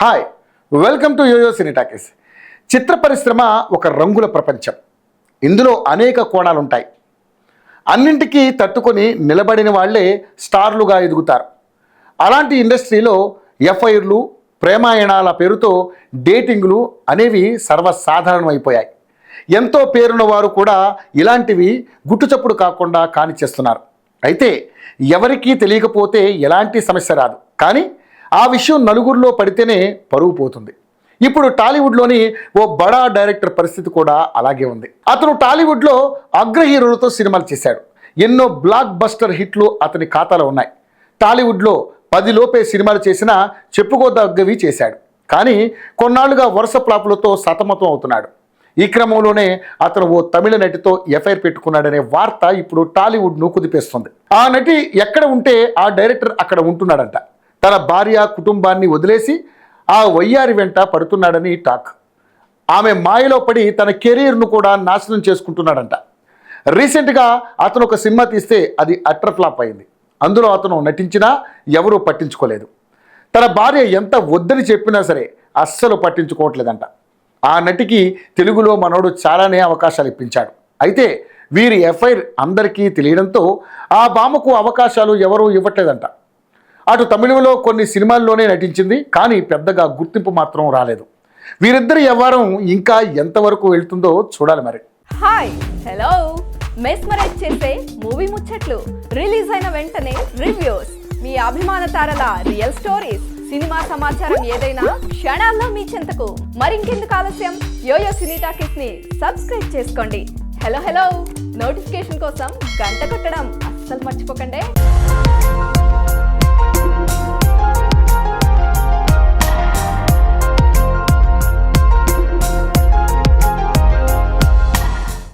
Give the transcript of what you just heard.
Hi, welcome to YoYo Cine Talkies. చిత్ర పరిశ్రమ ఒక రంగుల ప్రపంచం. ఇందులో అనేక కోణాలు ఉంటాయి. అన్నింటికీ తట్టుకొని నిలబడిన వాళ్లే స్టార్లుగా ఎదుగుతారు. అలాంటి ఇండస్ట్రీలో ఎఫ్ఐఆర్లు, ప్రేమాయణాల పేరుతో డేటింగ్లు అనేవి సర్వసాధారణమైపోయాయి. ఎంతో పేరున్న వారు కూడా ఇలాంటివి గుట్టుచప్పుడు కాకుండా కానిచేస్తున్నారు. అయితే ఎవరికీ తెలియకపోతే ఎలాంటి సమస్య రాదు, కానీ ఆ విషయం నలుగురిలో పడితేనే పరువు పోతుంది. ఇప్పుడు టాలీవుడ్లోని ఓ బడా డైరెక్టర్ పరిస్థితి కూడా అలాగే ఉంది. అతను టాలీవుడ్లో అగ్ర హీరోలతో సినిమాలు చేశాడు. ఎన్నో బ్లాక్ బస్టర్ హిట్లు అతని ఖాతాలో ఉన్నాయి. టాలీవుడ్లో 10 లోపే సినిమాలు చేసినా చెప్పుకోదగ్గవి చేశాడు. కానీ కొన్నాళ్లుగా వరుస ఫ్లాపులతో సతమతం అవుతున్నాడు. ఈ క్రమంలోనే అతను ఓ తమిళ నటితో ఎఫ్ఐఆర్ పెట్టుకున్నాడనే వార్త ఇప్పుడు టాలీవుడ్ను కుదిపేస్తుంది. ఆ నటి ఎక్కడ ఉంటే ఆ డైరెక్టర్ అక్కడ ఉంటున్నాడంట. తన భార్య, కుటుంబాన్ని వదిలేసి ఆ వయ్యారి వెంట పడుతున్నాడని టాక్. ఆమె మాయలో పడి తన కెరీర్ను కూడా నాశనం చేసుకుంటున్నాడంట. రీసెంట్గా అతను ఒక సినిమా తీస్తే అది అట్టర్ ఫ్లాప్ అయింది. అందులో అతను నటించినా ఎవరూ పట్టించుకోలేదు. తన భార్య ఎంత వద్దని చెప్పినా సరే అస్సలు పట్టించుకోవట్లేదంట. ఆ నటికి తెలుగులో మనోడు చాలానే అవకాశాలు ఇప్పించాడు. అయితే వీరి ఎఫ్ఐఆర్ అందరికీ తెలియడంతో ఆ భామకు అవకాశాలు ఎవరూ ఇవ్వట్లేదంట. అటు తమిళంలో కొన్ని సినిమాల్లోనే నటించింది, కానీ పెద్దగా గుర్తింపు మాత్రం రాలేదు. వీరిద్దరి వ్యవహారం ఇంకా ఎంతవరకు వెళ్తుందో చూడాలి మరి. Hi, hello. మెస్మరైజ్ చేసే మూవీ ముచ్చట్లు, రిలీజ్ అయిన వెంటనే రివ్యూస్, మీ అభిమాన తారల రియల్ స్టోరీస్, సినిమా సమాచారం ఏదైనా క్షణాల్లో మీ చెంతకు. మరింకెందుకు ఆలస్యం, యోయో సినీ టాకీస్ ని సబ్స్క్రైబ్ చేసుకోండి. హలో హలో నోటిఫికేషన్ కోసం గంట కొట్టడం అస్సలు మర్చిపోకండి.